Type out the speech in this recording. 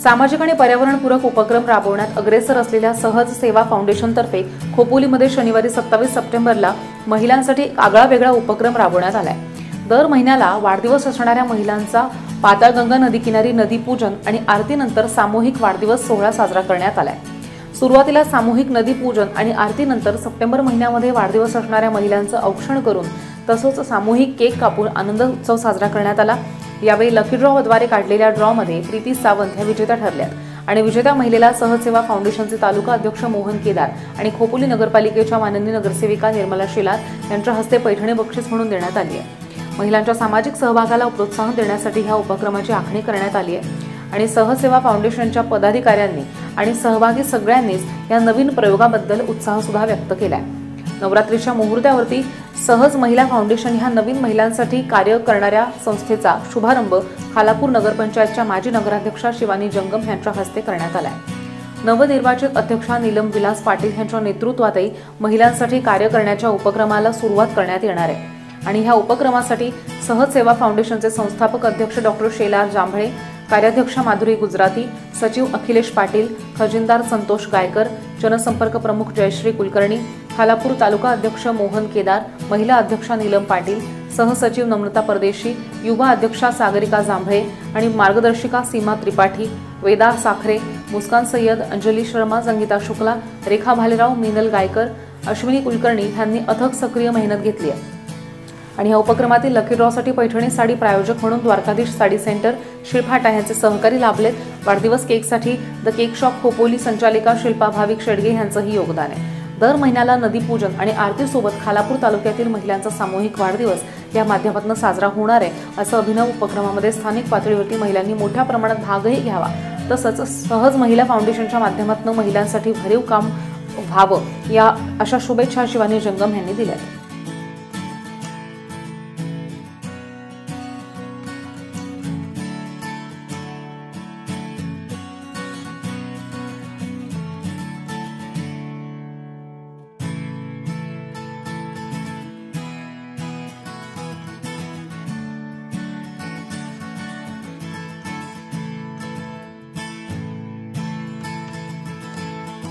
सामाजिक आणि पर्यावरणपूरक उपक्रम राबवण्यात अग्रेसर असलेल्या सहज सेवा फाउंडेशनतर्फे खोपोलीमध्ये शनिवारी 27 सप्टेंबरला महिलांसाठी एक आगळावेगळा उपक्रम राबवण्यात आलाय। दर महिन्याला वाढदिवस असणाऱ्या महिलांचा पाताळगंगा नदीकिनारी नदीपूजन आणि आरतीनंतर सामूहिक वाढदिवस सोहळा साजरा करण्यात आलाय। सुरुवातीला सामूहिक नदीपूजन आणि आरतीनंतर सप्टेंबर महिन्यामध्ये वाढदिवस असणाऱ्या महिलांचं औक्षण करून तसंच सामूहिक केक कापून आनंद उत्सव साजरा करण्यात आला। यावेळी लकी ड्रॉद्वारे काढलेल्या ड्रॉमध्ये प्रीती सावंत ह्या विजेत्या ठरल्यात आणि विजेत्या महिलेला सहज सेवा फाउंडेशनचे तालुका अध्यक्ष मोहन केदार आणि खोपोली नगरपालिकेच्या माननीय नगरसेविका निर्मला शेलार यांच्या हस्ते पैठणी बक्षीस म्हणून देण्यात आली आहे। महिलांच्या सामाजिक सहभागाला प्रोत्साहन देण्यासाठी ह्या उपक्रमाची आखणी करण्यात आली आहे आणि सहज सेवा फाउंडेशनच्या पदाधिकाऱ्यांनी आणि सहभागी सगळ्यांनीच या नवीन प्रयोगाबद्दल उत्साह सुद्धा व्यक्त केलाय। नवरात्रीच्या मुहूर्तावरती सहज महिला फाउंडेशन ह्या नवीन महिलांसाठी कार्य करणाऱ्या संस्थेचा शुभारंभ खालापूर नगरपंचायतच्या माजी नगराध्यक्षा शिवानी जंगम यांच्या हस्ते करण्यात आलाय। नवनिर्वाचित अध्यक्षा नीलम विलास पाटील यांच्या नेतृत्वातही महिलांसाठी कार्य करण्याच्या उपक्रमाला सुरुवात करण्यात येणार आहे आणि ह्या उपक्रमासाठी सहज सेवा फाउंडेशनचे संस्थापक अध्यक्ष डॉक्टर शेलार जांभळे, कार्याध्यक्षा माधुरी गुजराती, सचिव अखिलेश पाटील, खजिनदार संतोष गायकर, जनसंपर्क प्रमुख जयश्री कुलकर्णी, खालापूर तालुका अध्यक्ष मोहन केदार, महिला अध्यक्षा नीलम पाटील, सहसचिव नम्रता परदेशी, युवा अध्यक्षा सागरिका जांभळे आणि मार्गदर्शिका सीमा त्रिपाठी, वेदा साखरे, मुस्कान सय्यद, अंजली शर्मा, संगीता शुक्ला, रेखा भालेराव, मीनल गायकर, अश्विनी कुलकर्णी यांनी अथक सक्रिय मेहनत घेतली आहे आणि या उपक्रमातील लकी ड्रॉसाठी पैठणी साडी प्रायोजक म्हणून द्वारकाधीश साडी सेंटर शिळफाटा यांचे सहकारी लाभलेत। वाढदिवस केकसाठी द केक शॉप खोपोली संचालिका शिल्पा भाविक शेडगे यांचंही योगदान आहे। दर महिन्याला नदीपूजन आणि आरतीसोबत खालापूर तालुक्यातील महिलांचा सामूहिक वाढदिवस या माध्यमातून साजरा होणार आहे असं अभिनव उपक्रमामध्ये स्थानिक पातळीवरती महिलांनी मोठ्या प्रमाणात भागही घ्यावा तसंच सहज महिला फाउंडेशनच्या माध्यमातून महिलांसाठी भरीव काम व्हावं या अशा शुभेच्छा शिवानी जंगम यांनी दिल्यात।